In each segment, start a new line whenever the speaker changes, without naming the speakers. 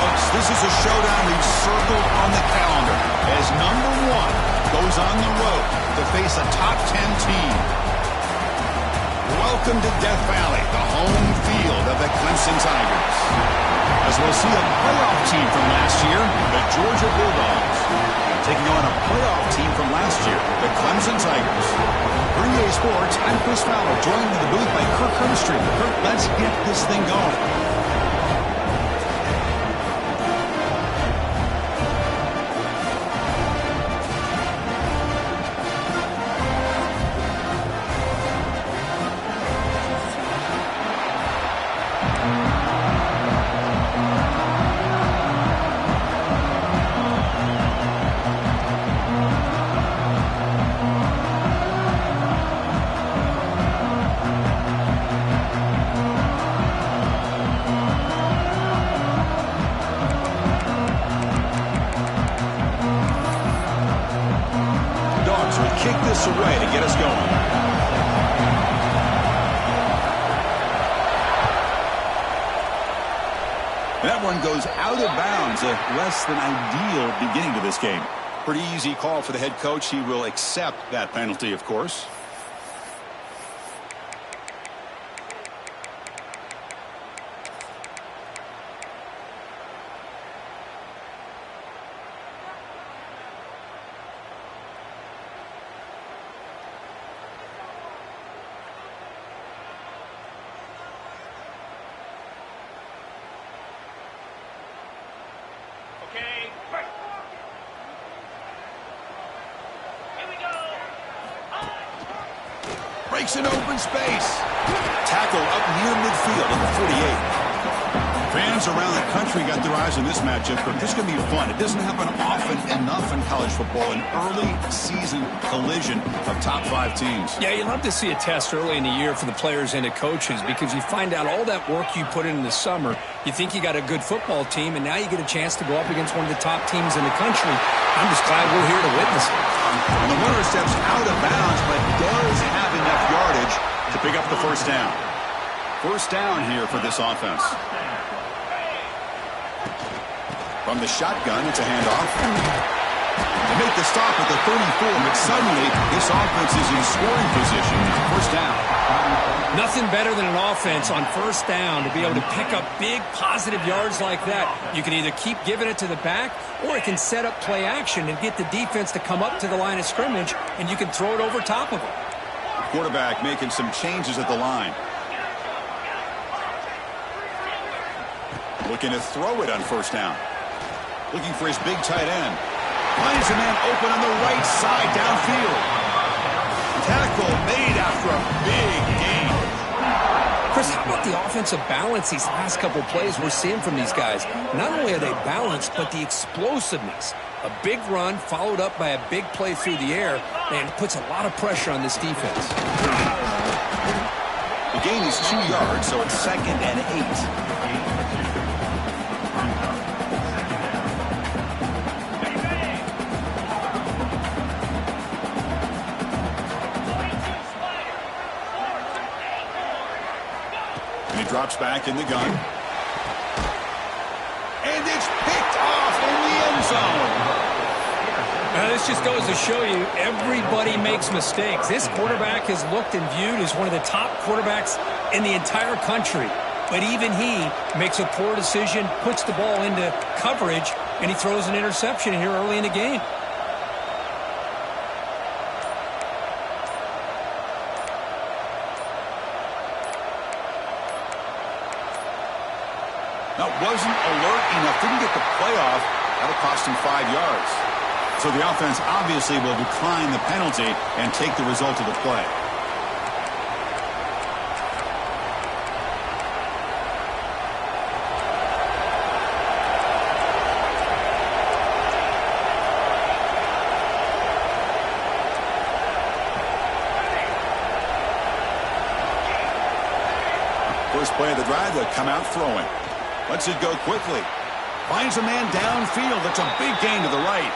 folks. This is a showdown we've circled on the calendar as number 1 goes on the road to face a top 10 team. Welcome to Death Valley, the home field of the Clemson Tigers. As we'll see a playoff team from last year, the Georgia Bulldogs, taking on a playoff team from last year, the Clemson Tigers. For EA Sports, I'm Chris Fowler, joined in the booth by Kirk Herbstreit. Kirk, let's get this thing going. Kick this away to get us going. That one goes out of bounds. A less than ideal beginning to this game. Pretty easy call for the head coach. He will accept that penalty, of course. Breaks an open space. Tackle up near midfield at the 48. Fans around the country got their eyes on this matchup, but this is going to be fun. It doesn't happen often enough in college football, an early season collision of top 5 teams.
Yeah, you love to see a test early in the year for the players and the coaches because you find out all that work you put in the summer. You think you got a good football team, and now you get a chance to go up against one of the top teams in the country. I'm just glad we're here to witness it.
And the runner steps out of bounds, but does have enough yardage to pick up the first down. First down here for this offense. From the shotgun, it's a handoff. They make the stop at the 34, but suddenly this offense is in scoring position. First down.
Nothing better than an offense on first down to be able to pick up big positive yards like that. You can either keep giving it to the back, or it can set up play action and get the defense to come up to the line of scrimmage, and you can throw it over top of them.
Quarterback making some changes at the line. Looking to throw it on first down. Looking for his big tight end. Finds a man open on the right side downfield. Tackle made after a big gain.
Chris, how about the offensive balance these last couple plays we're seeing from these guys? Not only are they balanced, but the explosiveness. A big run followed up by a big play through the air, and it puts a lot of pressure on this defense.
The gain is 2 yards, so it's 2nd and 8. Drops back in the gun. And it's picked off in the end zone.
Now, this just goes to show you everybody makes mistakes. This quarterback is looked and viewed as one of the top quarterbacks in the entire country. But even he makes a poor decision, puts the ball into coverage, and he throws an interception here early in the game.
That wasn't alert enough. Didn't get the playoff. That'll cost him 5 yards. So the offense obviously will decline the penalty and take the result of the play. First play of the drive, they'll come out throwing. Lets it go quickly. Finds a man downfield. That's a big gain to the right.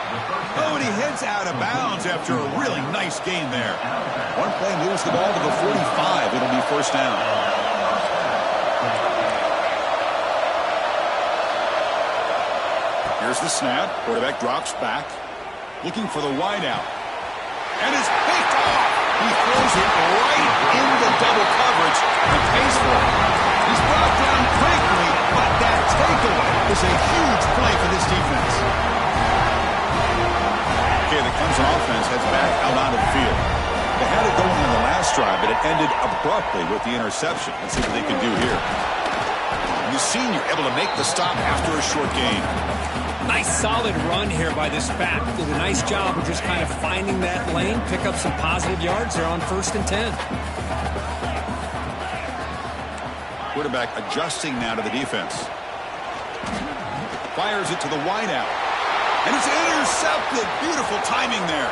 Oh, and he heads out of bounds after a really nice gain there. One play moves the ball to the 45. It'll be first down.
2
Here's the snap. Quarterback drops back. Looking for the wide out. And it's picked off. He throws it right into double coverage and pays for it. He's brought down quickly, but that takeaway is a huge play for this defense. Okay, the Clemson offense heads back out onto the field. They had it going in the last drive, but it ended abruptly with the interception. Let's see what they can do here. The senior able to make the stop after a short gain.
Nice solid run here by this back. Did a nice job of just kind of finding that lane, pick up some positive yards there on 1st and 10.
Quarterback adjusting now to the defense. Fires it to the wideout. And it's intercepted. Beautiful timing there.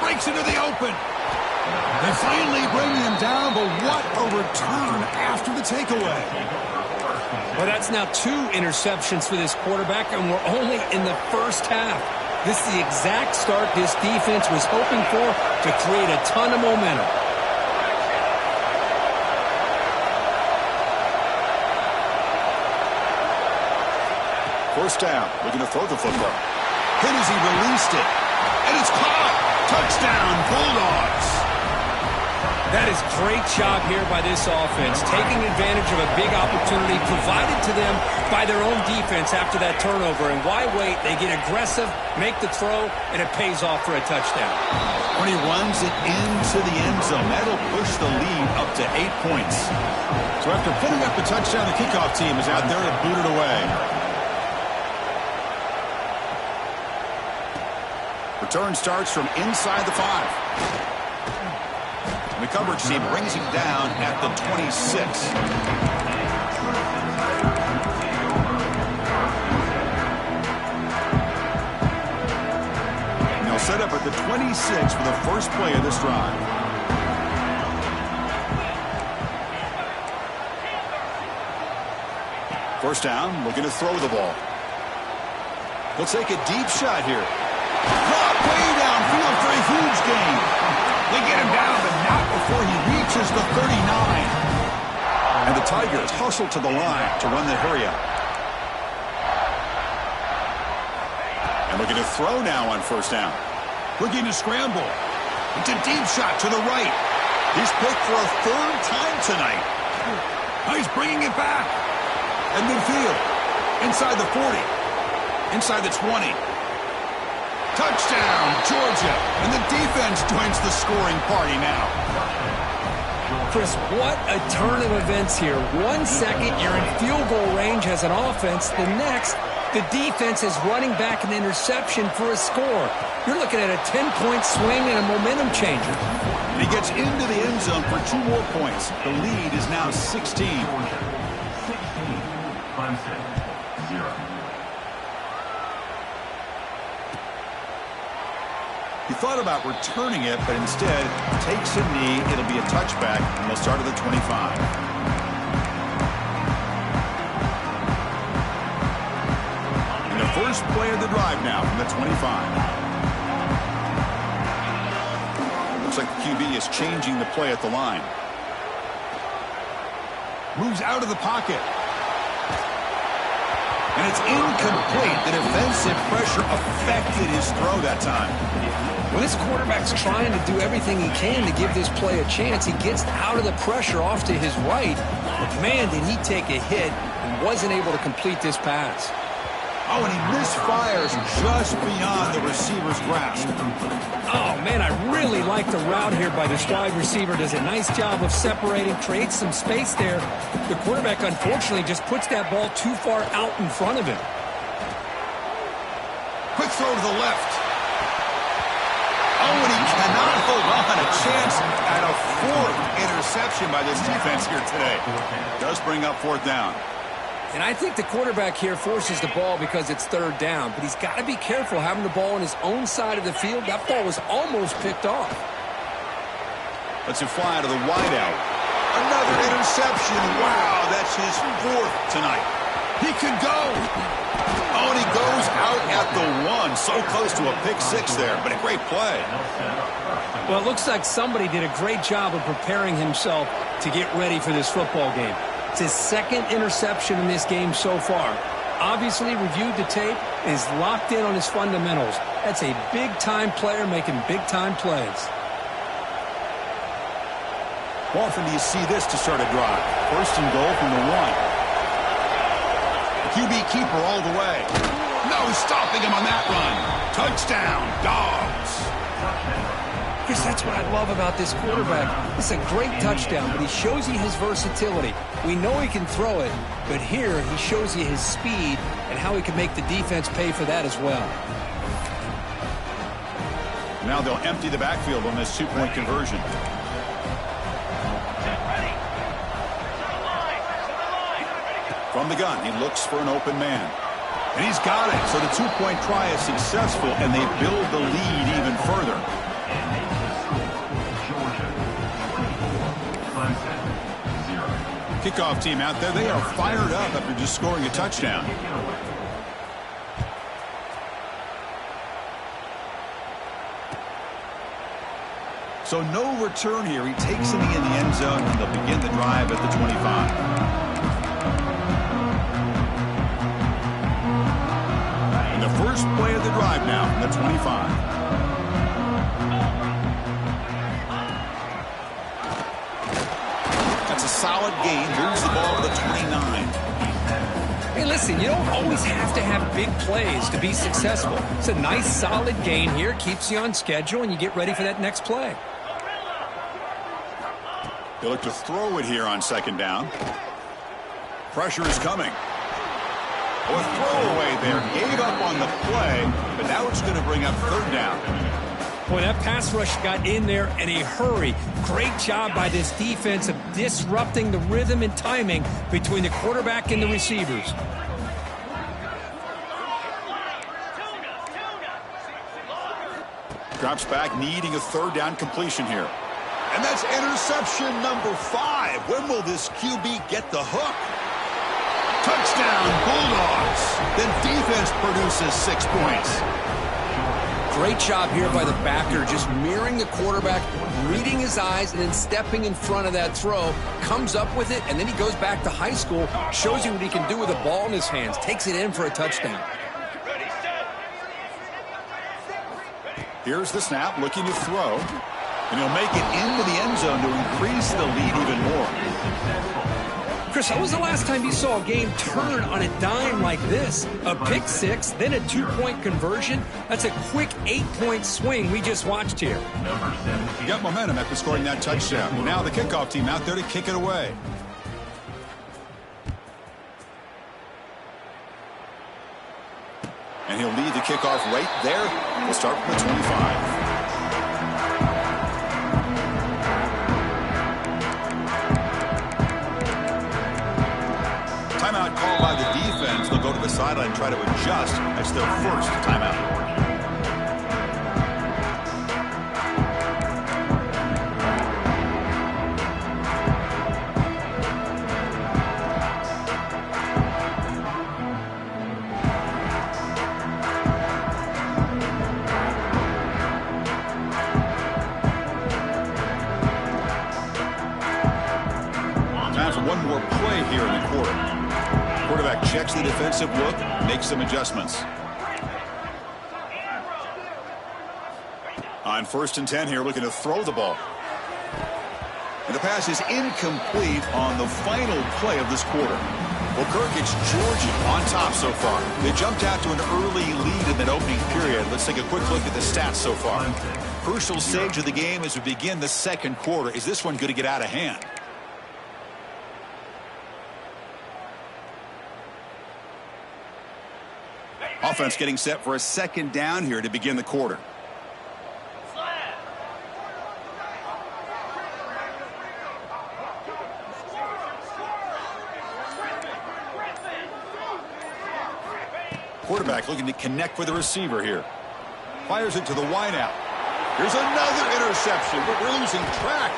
Breaks into the open. They finally bring him down, but what a return after the takeaway.
Well, that's now 2 interceptions for this quarterback, and we're only in the first half. This is the exact start this defense was hoping for to create a ton of momentum.
First down, looking to throw the football. Hit as he released it. And it's caught. Touchdown, Bulldogs.
That is great job here by this offense, taking advantage of a big opportunity provided to them by their own defense after that turnover. And why wait? They get aggressive, make the throw, and it pays off for a touchdown.
When he runs it into the end zone, that'll push the lead up to 8 points. So after putting up the touchdown, the kickoff team is out there to boot it away. Return starts from inside the 5. The coverage team brings him down at the 26. And they'll set up at the 26 for the first play of this drive. First down, looking to throw the ball. He'll take a deep shot here. Caught way downfield for a huge gain. They get him down, but not before he reaches the 39. And the Tigers hustle to the line to run the hurry up. And looking to throw now on first down. Looking to scramble. It's a deep shot to the right. He's picked for a 3rd time tonight. Now he's bringing it back. At midfield. Inside the 40. Inside the 20. Touchdown, Georgia. And the defense joins the scoring party now.
Chris, what a turn of events here. 1 second, you're in field goal range as an offense. The next, the defense is running back an interception for a score. You're looking at a 10-point swing and a momentum changer.
And he gets into the end zone for 2 more points. The lead is now 16. 16, Clemson, 0. He thought about returning it, but instead takes a knee. It'll be a touchback, and they'll start at the 25. And the first play of the drive now from the 25. Looks like the QB is changing the play at the line. Moves out of the pocket. And it's incomplete. The defensive pressure affected his throw that time.
Well, this quarterback's trying to do everything he can to give this play a chance. He gets out of the pressure off to his right. But, man, did he take a hit and wasn't able to complete this pass.
Oh, and he misfires just beyond the receiver's grasp.
Oh, man, I really like the route here by this wide receiver. Does a nice job of separating, creates some space there. The quarterback, unfortunately, just puts that ball too far out in front of him.
Quick throw to the left. Oh, and he cannot hold on. A chance at a 4th interception by this defense here today. Does bring up 4th down.
And I think the quarterback here forces the ball because it's 3rd down. But he's got to be careful having the ball on his own side of the field. That ball was almost picked off.
Lets it fly to the wideout. Another interception. Wow, that's his 4th tonight. He could go. Oh, and he goes out at the 1. So close to a pick-6 there, but a great play.
Well, it looks like somebody did a great job of preparing himself to get ready for this football game. It's his 2nd interception in this game so far. obviously reviewed the tape and is locked in on his fundamentals. That's a big-time player making big-time plays.
How often do you see this to start a drive? First and goal from the 1. The QB keeper all the way. No stopping him on that run. Touchdown, Dogs.
Chris, that's what I love about this quarterback. It's a great touchdown, but he shows you his versatility. We know he can throw it, but here he shows you his speed and how he can make the defense pay for that as well.
Now they'll empty the backfield on this two-point conversion. From the gun, he looks for an open man. And he's got it. So the two-point try is successful, and they build the lead even further. Kickoff team out there, they are fired up after just scoring a touchdown. So no return here. He takes it in the end zone, and they'll begin the drive at the 25. And the first play of the drive now from the 25. That's a solid gain. Moves the ball to the 29.
Hey, listen, you don't always have to have big plays to be successful. It's a nice, solid gain here. Keeps you on schedule, and you get ready for that next play.
They look to throw it here on second down. Pressure is coming. Oh, a throwaway there. Gave up on the play, but now it's going to bring up third down.
Boy, that pass rush got in there in a hurry. Great job by this defense of disrupting the rhythm and timing between the quarterback and the receivers.
Drops back, needing a third down completion here. And that's interception number 5. When will this QB get the hook? Touchdown, Bulldogs. Then defense produces 6 points.
Great job here by the backer, just mirroring the quarterback, reading his eyes, and then stepping in front of that throw. Comes up with it, and then he goes back to high school, shows you what he can do with the ball in his hands, takes it in for a touchdown.
Here's the snap, looking to throw. And he'll make it into the end zone to increase the lead even more.
Chris, when was the last time you saw a game turn on a dime like this? A pick six, then a two-point conversion. That's a quick 8-point swing we just watched here.
He got momentum after scoring that touchdown. Now the kickoff team out there to kick it away. And he'll lead the kickoff right there. We'll start from the 25. Timeout called by the defense. They'll go to the sideline and try to adjust. That's their first timeout. Time for one more play here in the quarter. Quarterback checks the defensive look, makes some adjustments. On 1st and 10 here, looking to throw the ball. And the pass is incomplete on the final play of this quarter. Well, Kirk, it's Georgia on top so far. They jumped out to an early lead in that opening period. Let's take a quick look at the stats so far. Crucial stage of the game as we begin the second quarter. Is this one going to get out of hand? Offense getting set for a second down here to begin the quarter. Quarterback looking to connect with the receiver here. Fires it to the wideout. Here's another interception, but we're losing track.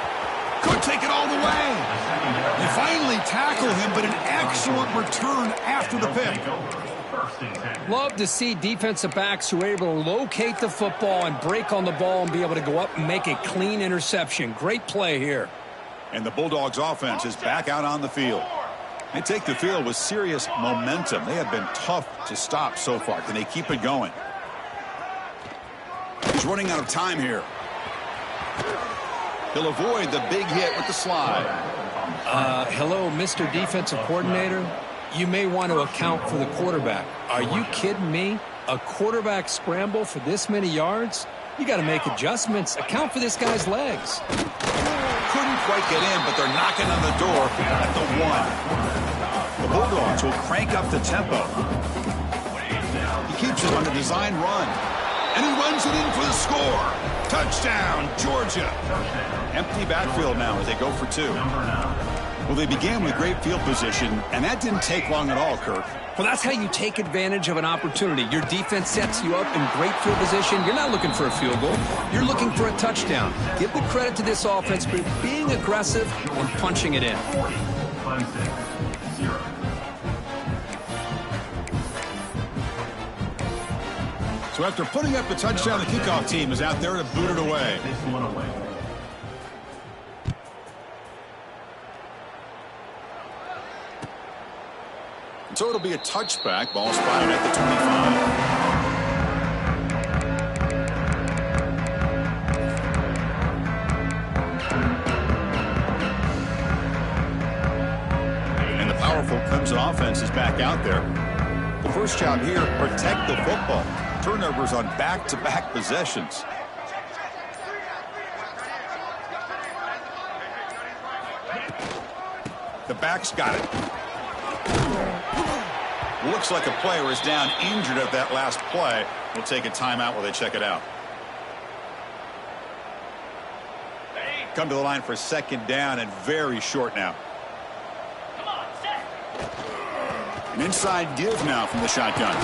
Could take it all the way. They finally tackle him, but an excellent return after the pick.
Love to see defensive backs who are able to locate the football and break on the ball and be able to go up and make a clean interception. Great play here.
And the Bulldogs offense is back out on the field. They take the field with serious momentum. They have been tough to stop so far. Can they keep it going? He's running out of time here. He'll avoid the big hit with the slide.
Hello, Mr. Defensive Coordinator. You may want to account for the quarterback. Are you kidding me? A quarterback scramble for this many yards? You got to make adjustments. Account for this guy's legs.
Couldn't quite get in, but they're knocking on the door at the 1. The Bulldogs will crank up the tempo. He keeps it on the design run. And he runs it in for the score. Touchdown, Georgia. Empty backfield now as they go for 2. Well, they began with great field position, and that didn't take long at all, Kirk.
Well, that's how you take advantage of an opportunity. Your defense sets you up in great field position. You're not looking for a field goal. You're looking for a touchdown. Give the credit to this offense for being aggressive and punching it in.
So after putting up a touchdown, the kickoff team is out there to boot it away. So it'll be a touchback. Ball spotted at the 25. And the powerful Clemson offense is back out there. The first job here, protect the football. Turnovers on back-to-back possessions. The back's got it. Looks like a player is down injured at that last play. We'll take a timeout while they check it out. Come to the line for second down and very short now. An inside give now from the shotgun.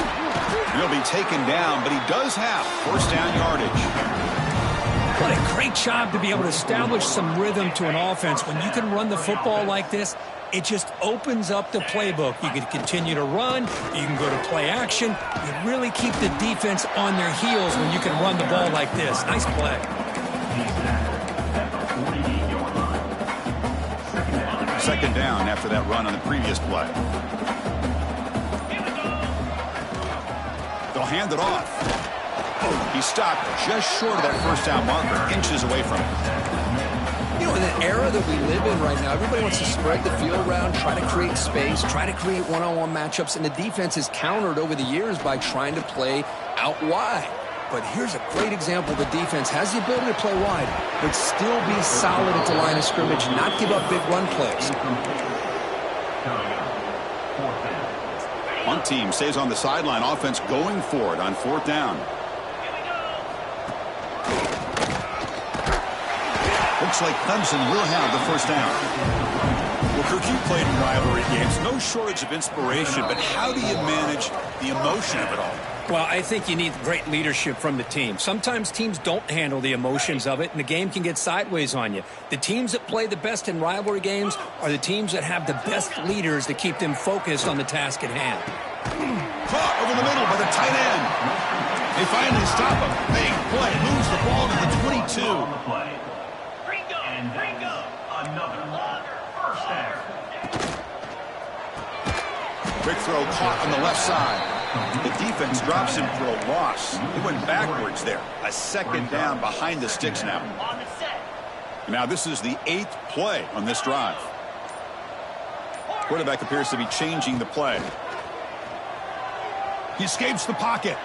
He'll be taken down, but he does have first down yardage.
What a great job to be able to establish some rhythm to an offense. When you can run the football like this, it just opens up the playbook. You can continue to run. You can go to play action. You really keep the defense on their heels when you can run the ball like this. Nice play.
Second down after that run on the previous play. They'll hand it off. He stopped just short of that first down marker, inches away from it.
You know, in the era that we live in right now, everybody wants to spread the field around, try to create space, try to create one-on-one matchups, and the defense is countered over the years by trying to play out wide. But here's a great example. The defense has the ability to play wide, but still be solid at the line of scrimmage, not give up big run plays.
One team stays on the sideline, offense going for it on fourth down. Looks like Clemson will have the first down. Well, Kirk, you played in rivalry games. No shortage of inspiration, but how do you manage the emotion of it all?
Well, I think you need great leadership from the team. Sometimes teams don't handle the emotions of it, and the game can get sideways on you. The teams that play the best in rivalry games are the teams that have the best leaders to keep them focused on the task at hand.
Caught over the middle by the tight end. They finally stop him. Big play. Moves the ball to the 22.
Another first down.
Quick throw caught on the left side. The defense drops him for a loss. He went backwards there. A second down behind the sticks now. Now this is the 8th play on this drive. Quarterback appears to be changing the play. He escapes the pocket.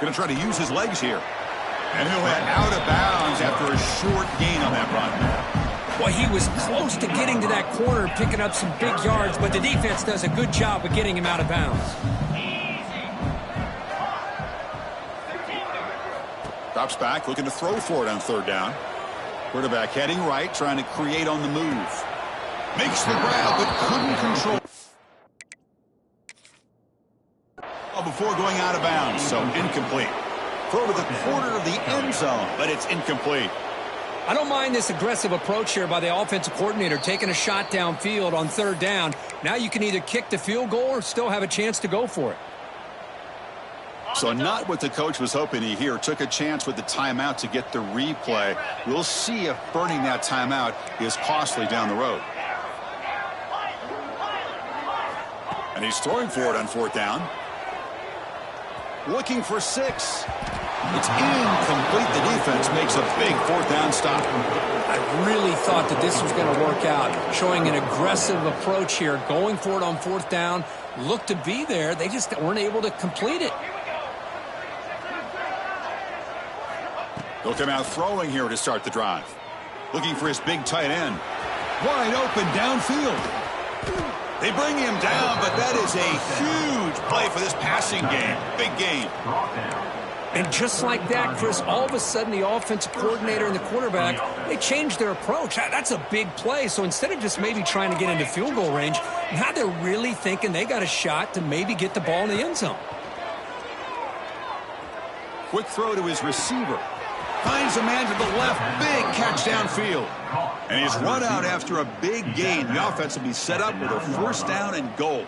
Going to try to use his legs here. And he'll head out of bounds after a short gain on that run.
Well, he was close to getting to that corner, picking up some big yards, but the defense does a good job of getting him out of bounds.
Drops back, looking to throw for it on third down. Quarterback heading right, trying to create on the move. Makes the grab, but couldn't control. Before going out of bounds, so incomplete. Throw to the corner of the end zone, but it's incomplete.
I don't mind this aggressive approach here by the offensive coordinator, taking a shot downfield on third down. Now you can either kick the field goal or still have a chance to go for it.
So not what the coach was hoping to hear. Took a chance with the timeout to get the replay. We'll see if burning that timeout is costly down the road. And he's throwing for it on 4th down. Looking for 6. It's incomplete. The defense makes a big 4th down stop.
I really thought that this was going to work out, showing an aggressive approach here, going for it on 4th down. Looked to be there. They just weren't able to complete it.
He'll come out throwing here to start the drive. Looking for his big tight end. Wide open downfield. They bring him down, but that is a huge play for this passing game. Big game.
And just like that, Chris, all of a sudden the offensive coordinator and the quarterback, they changed their approach. That's a big play. So instead of just maybe trying to get into field goal range, now they're really thinking they got a shot to maybe get the ball in the end zone.
Quick throw to his receiver. Finds a man to the left. Big catch downfield. And he's run out after a big gain. The offense will be set up with a 1st down and goal.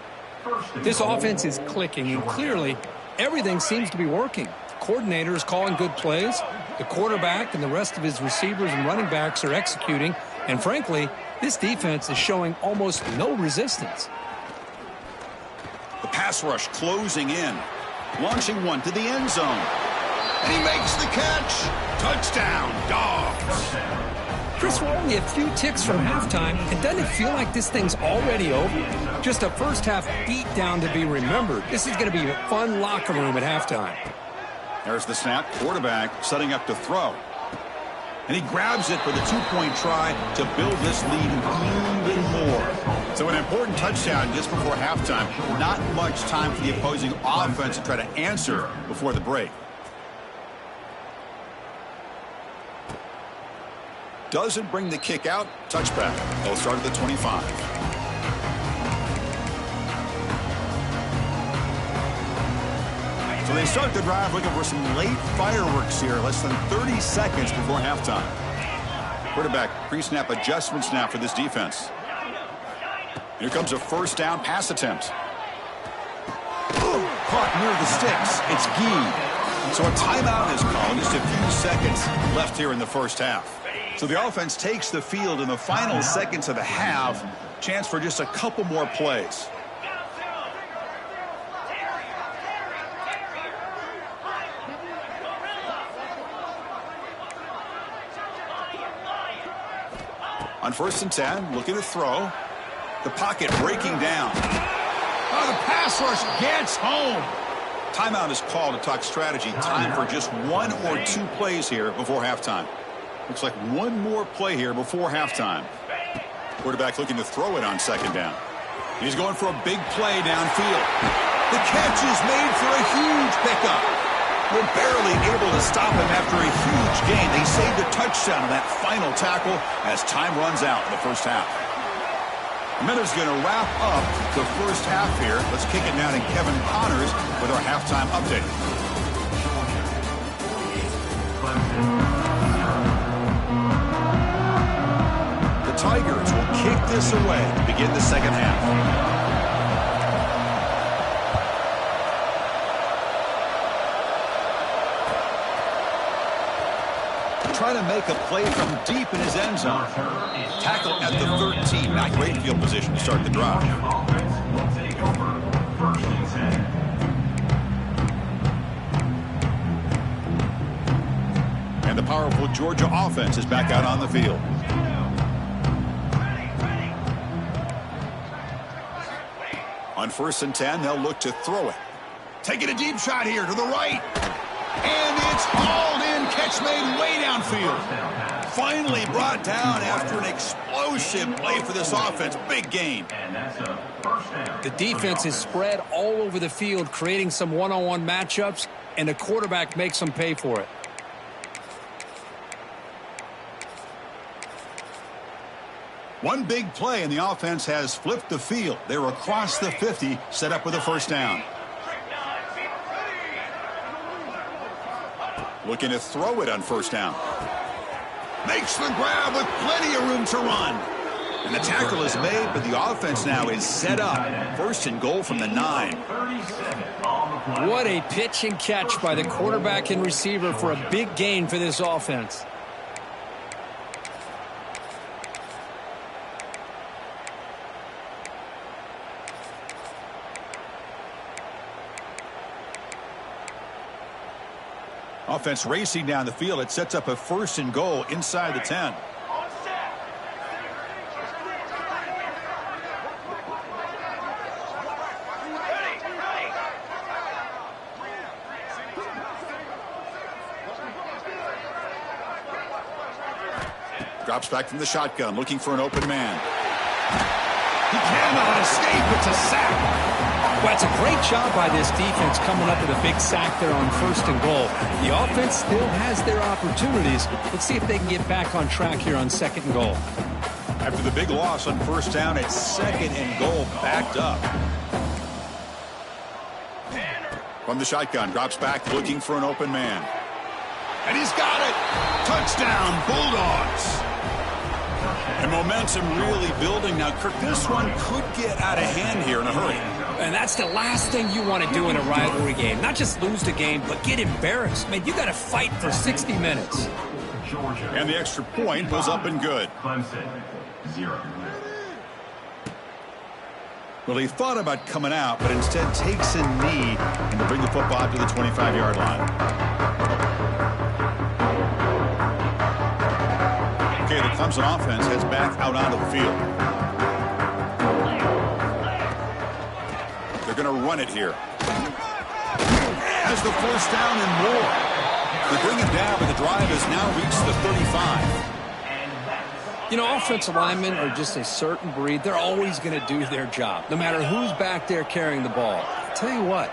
This offense is clicking, and clearly everything seems to be working. The coordinator is calling good plays. The quarterback and the rest of his receivers and running backs are executing. And frankly, this defense is showing almost no resistance.
The pass rush closing in. Launching one to the end zone. And he makes the catch. Touchdown, Dogs.
Chris, we're only a few ticks from halftime, and doesn't it feel like this thing's already over? Just a first-half beatdown to be remembered. This is going to be a fun locker room at halftime.
There's the snap. Quarterback setting up to throw. And he grabs it for the 2-point try to build this lead even more. So an important touchdown just before halftime. Not much time for the opposing offense to try to answer before the break. Doesn't bring the kick out. Touchback. They'll start at the 25. So they start the drive looking for some late fireworks here. Less than 30 seconds before halftime. Quarterback pre-snap adjustment snap for this defense. Here comes a 1st down pass attempt. Caught near the sticks. It's Gee. So a timeout is called. Just a few seconds left here in the 1st half. So the offense takes the field in the final seconds of the half. Chance for just a couple more plays. On 1st and 10, looking to throw. The pocket breaking down. Oh, the pass rush gets home. Timeout is called to talk strategy. Time for just 1 or 2 plays here before halftime. Looks like one more play here before halftime. Quarterback looking to throw it on 2nd down. He's going for a big play downfield. The catch is made for a huge pickup. We're barely able to stop him after a huge gain. They saved a touchdown on that final tackle as time runs out in the 1st half. Miller's going to wrap up the 1st half here. Let's kick it now to Kevin Connors with our halftime update. The Tigers will kick this away to begin the 2nd half. Trying to make a play from deep in his end zone. Tackle at the 13. Not great field position to start the drive. And the powerful Georgia offense is back out on the field. On 1st and 10, they'll look to throw it. Taking a deep shot here to the right. And it's hauled in. Catch made way downfield. Finally brought down after an explosive play for this offense. Big gain.
The defense is spread all over the field, creating some one-on-one matchups, and the quarterback makes them pay for it.
One big play, and the offense has flipped the field. They're across the 50, set up with a 1st down. Looking to throw it on 1st down. Makes the grab with plenty of room to run. And the tackle is made, but the offense now is set up. 1st and goal from the 9.
What a pitch and catch by the quarterback and receiver for a big gain for this offense.
Offense racing down the field. It sets up a 1st and goal inside the 10. Drops back from the shotgun, looking for an open man. He cannot escape. It's a sack.
Well, it's a great job by this defense coming up with a big sack there on 1st and goal. The offense still has their opportunities. Let's see if they can get back on track here on 2nd and goal.
After the big loss on 1st down, it's 2nd and goal, backed up. From the shotgun, drops back, looking for an open man. And he's got it. Touchdown, Bulldogs. And momentum really building now. Kirk, this one could get out of hand here in a hurry.
And that's the last thing you want to do in a rivalry game. Not just lose the game, but get embarrassed. Man, you got to fight for 60 minutes.
And the extra point was up and good.
Clemson, 0.
Well, he thought about coming out, but instead takes a knee and to bring the football to the 25-yard line. Okay, the Clemson offense heads back out onto the field. They're going to run it here. Has the 1st down and more. They bring it down, but the drive has now reached the 35.
You know, offensive linemen are just a certain breed. They're always going to do their job, no matter who's back there carrying the ball. I'll tell you what,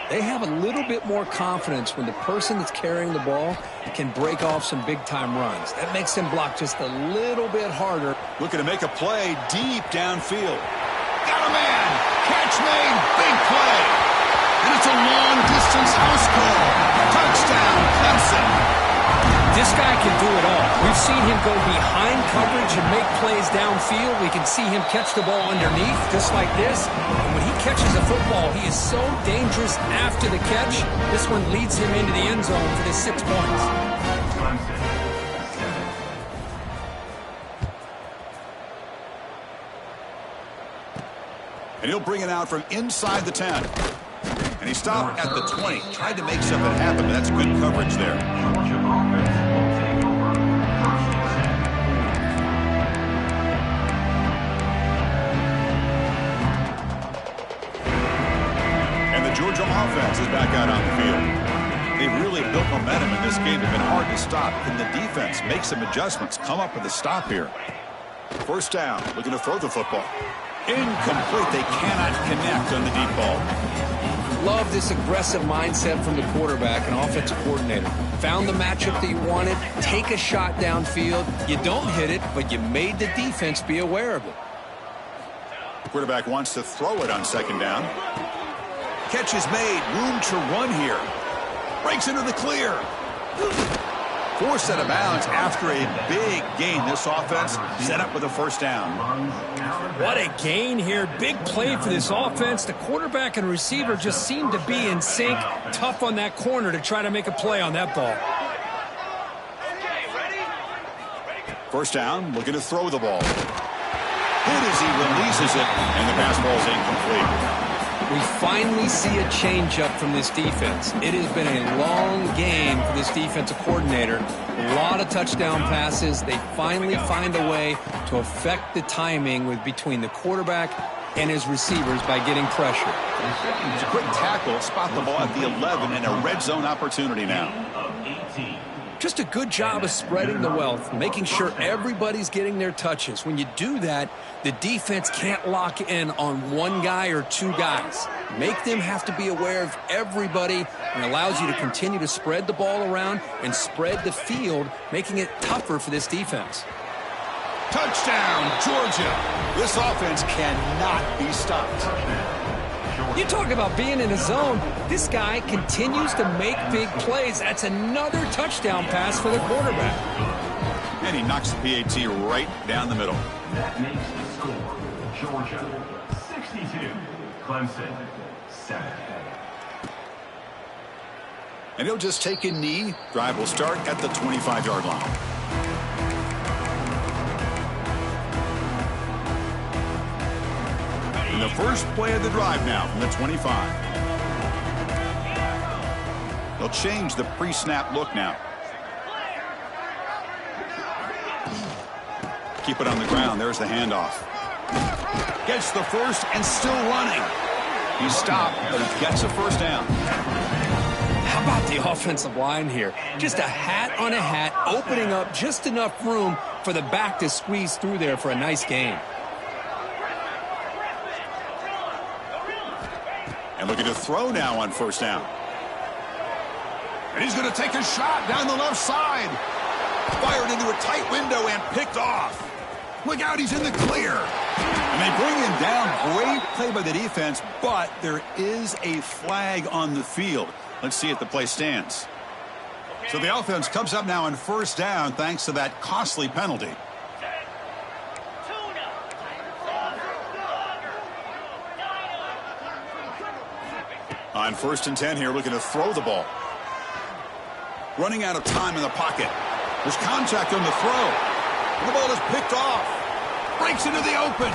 they have a little bit more confidence when the person that's carrying the ball can break off some big-time runs. That makes them block just a little bit harder.
Looking to make a play deep downfield. Got a man. Catch made. Big play. And it's a long-distance house call. Touchdown, Clemson.
This guy can do it all. We've seen him go behind coverage and make plays downfield. We can see him catch the ball underneath, just like this. And when he catches a football, he is so dangerous after the catch. This one leads him into the end zone for the 6 points.
And he'll bring it out from inside the 10. And he stopped at the 20. Tried to make something happen, but that's good coverage there. And the Georgia offense is back out on the field. They've really built momentum in this game. It's been hard to stop. Can the defense make some adjustments? Come up with a stop here. 1st down, looking to throw the football. Incomplete. They cannot connect on the deep ball.
Love this aggressive mindset from the quarterback and offensive coordinator. Found the matchup that you wanted. Take a shot downfield. You don't hit it, but you made the defense be aware of it.
Quarterback wants to throw it on 2nd down. Catch is made. Room to run here. Breaks into the clear. Forced out of bounds after a big gain. This offense set up with a 1st down.
What a gain here. Big play for this offense. The quarterback and receiver just seem to be in sync. Tough on that corner to try to make a play on that ball.
1st down, looking to throw the ball. Hit as he releases it, and the pass ball is incomplete.
We finally see a changeup from this defense. It has been a long game for this defensive coordinator. A lot of touchdown passes. They finally find a way to affect the timing between the quarterback and his receivers by getting pressure.
It's a quick tackle, spot the ball at the 11, and a red zone opportunity now.
Just a good job of spreading the wealth, making sure everybody's getting their touches. When you do that, the defense can't lock in on one guy or 2 guys. Make them have to be aware of everybody, and allows you to continue to spread the ball around and spread the field, making it tougher for this defense.
Touchdown, Georgia. This offense cannot be stopped.
You talk about being in a zone. This guy continues to make big plays. That's another touchdown pass for the quarterback.
And he knocks the PAT right down the middle.
That makes the score Georgia 62, Clemson 7.
And he'll just take a knee. Drive will start at the 25-yard line. And the first play of the drive now from the 25. They'll change the pre-snap look now. Keep it on the ground. There's the handoff. Gets the first and still running. He stopped, but he gets a first down.
How about the offensive line here? Just a hat on a hat, opening up just enough room for the back to squeeze through there for a nice gain.
And looking to throw now on first down. And he's going to take a shot down the left side. Fired into a tight window and picked off. Look out, he's in the clear. And they bring him down. Great play by the defense, but there is a flag on the field. Let's see if the play stands. So the offense comes up now on first down thanks to that costly penalty. On 1st and 10 here, looking to throw the ball. Running out of time in the pocket. There's contact on the throw. And the ball is picked off. Breaks into the open.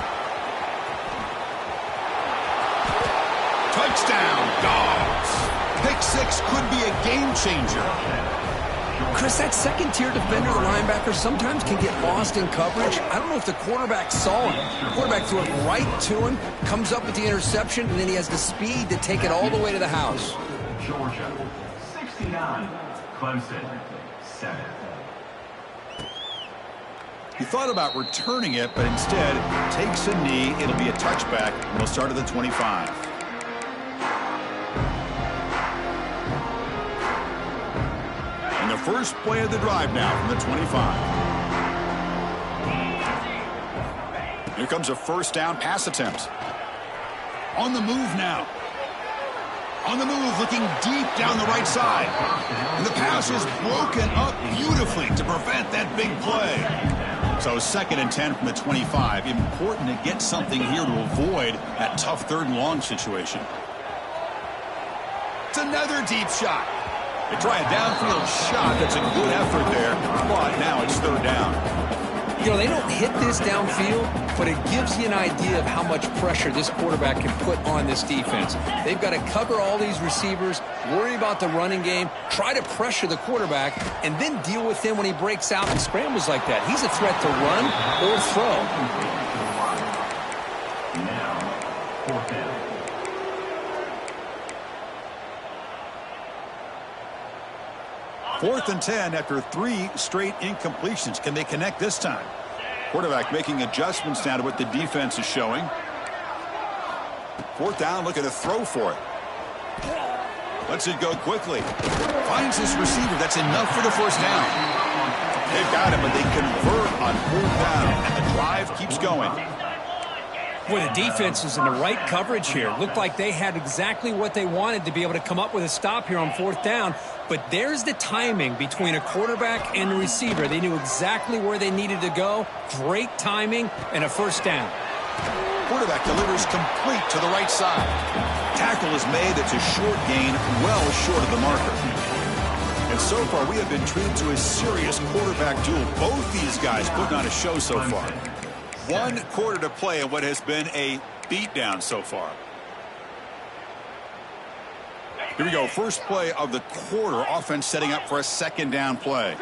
Touchdown, Dogs. Pick 6 could be a game changer.
Chris, that second-tier defender, the linebacker, sometimes can get lost in coverage. I don't know if the quarterback saw him. The quarterback threw it right to him, comes up with the interception, and then he has the speed to take it all the way to the house.
Georgia, 69. Clemson, 7.
He thought about returning it, but instead takes a knee. It'll be a touchback, and we'll start at the 25. And the first play of the drive now from the 25. Here comes a first down pass attempt. On the move now. On the move, looking deep down the right side. And the pass is broken up beautifully to prevent that big play. So 2nd and 10 from the 25. Important to get something here to avoid that tough 3rd and long situation. It's another deep shot. They try a downfield shot. That's a good effort there. But now it's 3rd down.
You know, they don't hit this downfield, but it gives you an idea of how much pressure this quarterback can put on this defense. They've got to cover all these receivers, worry about the running game, try to pressure the quarterback, and then deal with him when he breaks out and scrambles like that. He's a threat to run or throw.
Now, 4th down.
Fourth and 10 after 3 straight incompletions. Can they connect this time? Quarterback making adjustments now to what the defense is showing. 4th down, looking to throw for it. Lets it go quickly. Finds his receiver. That's enough for the first down. They've got him, but they convert on 4th down, and the drive keeps going.
Boy, the defense is in the right coverage here. Looked like they had exactly what they wanted to be able to come up with a stop here on 4th down. But there's the timing between a quarterback and the receiver. They knew exactly where they needed to go. Great timing and a first down.
Quarterback delivers complete to the right side. Tackle is made. It's a short gain, well short of the marker. And so far, we have been treated to a serious quarterback duel. Both these guys putting on a show so far. 1 quarter to play in what has been a beatdown so far. Here we go. First play of the quarter. Offense setting up for a 2nd down play.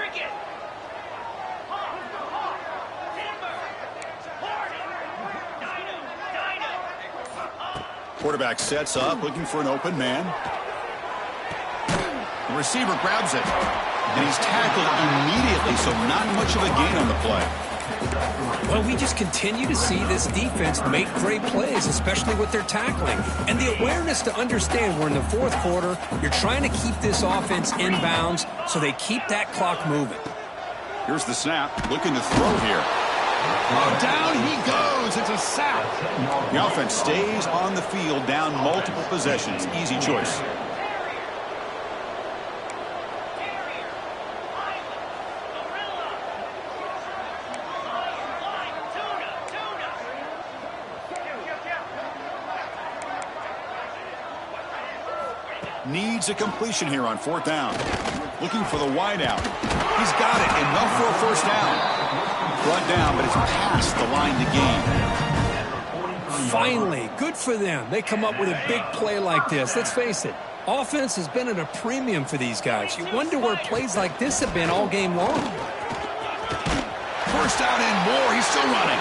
Quarterback sets up, looking for an open man. The receiver grabs it, and he's tackled immediately, so not much of a gain on the play.
Well, we just continue to see this defense make great plays, especially with their tackling. And the awareness to understand we're in the 4th quarter, you're trying to keep this offense in bounds so they keep that clock moving.
Here's the snap, looking to throw here. Oh, down he goes. It's a sack. The offense stays on the field, down multiple possessions. Easy choice. Needs a completion here on 4th down. Looking for the wide out. He's got it. Enough for a first down. Brought down, but it's past the line to gain.
Finally, good for them. They come up with a big play like this. Let's face it, Offense has been at a premium for these guys. You wonder where plays like this have been all game long.
First down and more. He's still running.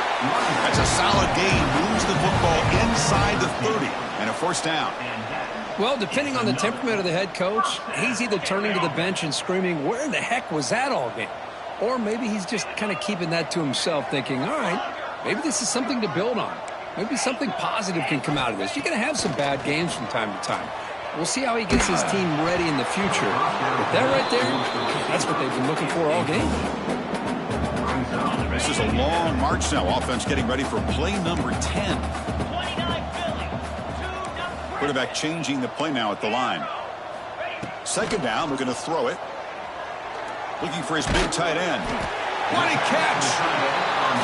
That's a solid gain. Moves the football inside the 30. And a first down.
Well, depending on the temperament of the head coach, he's either turning to the bench and screaming, where the heck was that all game? Or maybe he's just kind of keeping that to himself, thinking, all right, maybe this is something to build on. Maybe something positive can come out of this. You're going to have some bad games from time to time. We'll see how he gets his team ready in the future. But that right there, that's what they've been looking for all game.
This is a long march now. Offense getting ready for play number 10. Quarterback changing the play now at the line. Second down, we're going to throw it. Looking for his big tight end. What a catch!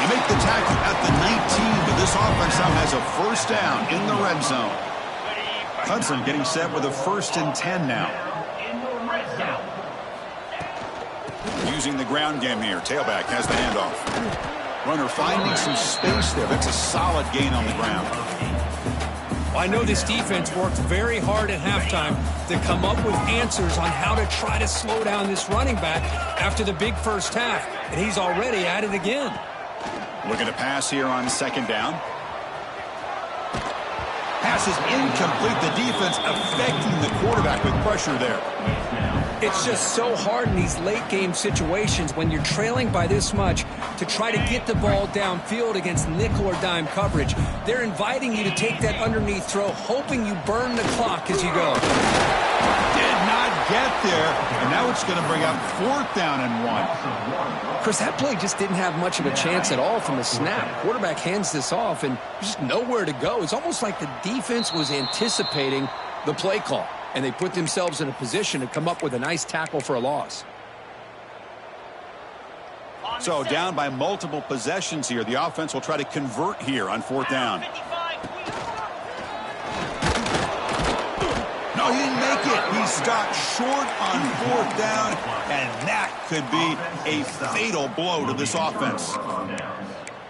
You make the tackle at the 19, but this offense now has a first down in the red zone. Hudson getting set with a 1st and 10 now. Using the ground game here. Tailback has the handoff. Runner finding some space there. That's a solid gain on the ground.
I know this defense worked very hard at halftime to come up with answers on how to try to slow down this running back after the big first half, and he's already at it again.
Looking to pass here on second down. Pass is incomplete. The defense affecting the quarterback with pressure there.
It's just so hard in these late game situations when you're trailing by this much to try to get the ball downfield against nickel or dime coverage. They're inviting you to take that underneath throw, hoping you burn the clock as you go.
Did not get there, and now it's going to bring up 4th down and 1.
Chris, that play just didn't have much of a chance at all from the snap. Quarterback hands this off, and there's just nowhere to go. It's almost like the defense was anticipating the play call, and they put themselves in a position to come up with a nice tackle for a loss.
So down by multiple possessions here. The offense will try to convert here on 4th down. No, he didn't make it. He stopped short on 4th down, and that could be a fatal blow to this offense.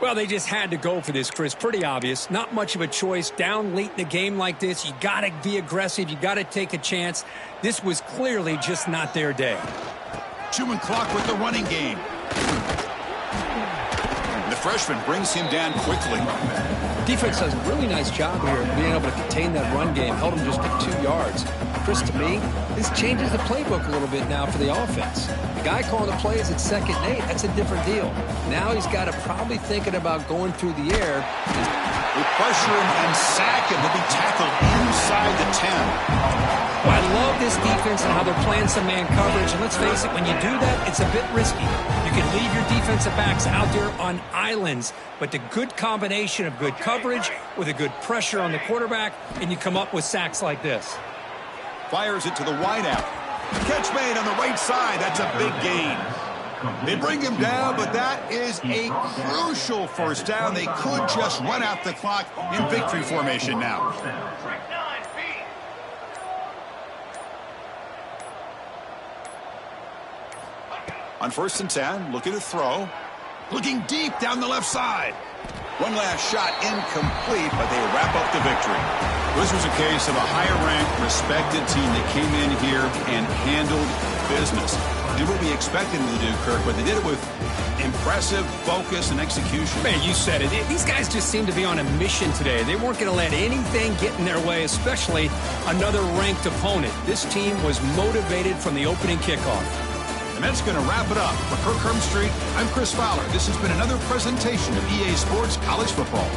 Well, they just had to go for this, Chris. Pretty obvious. Not much of a choice. Down late in the game like this, you got to be aggressive. You got to take a chance. This was clearly just not their day.
Chewing clock with the running game. The freshman brings him down quickly.
Defense does a really nice job here of being able to contain that run game. Held him just to 2 yards. Chris, to me, this changes the playbook a little bit now for the offense. The guy calling the plays at 2nd and 8, that's a different deal. Now he's got to probably thinking about going through the air.
We pressure him and sack him. He'll be tackled inside the 10.
Well, I love this defense and how they're playing some man coverage. And let's face it, when you do that, it's a bit risky. You can leave your defensive backs out there on islands, but the good combination of good coverage with a good pressure on the quarterback, and you come up with sacks like this.
Fires it to the wideout. Catch made on the right side. That's a big gain. They bring him down, but that is a crucial first down. They could just run out the clock in victory formation now. On 1st and 10, looking to throw. Looking deep down the left side. One last shot incomplete, but they wrap up the victory. This was a case of a higher-ranked, respected team that came in here and handled business. Did what we expected them to do, Kirk, but they did it with impressive focus and execution.
Man, you said it. These guys just seem to be on a mission today. They weren't going to let anything get in their way, especially another ranked opponent. This team was motivated from the opening kickoff.
And that's going to wrap it up. For Kirk Herbstreit, I'm Chris Fowler. This has been another presentation of EA Sports College Football.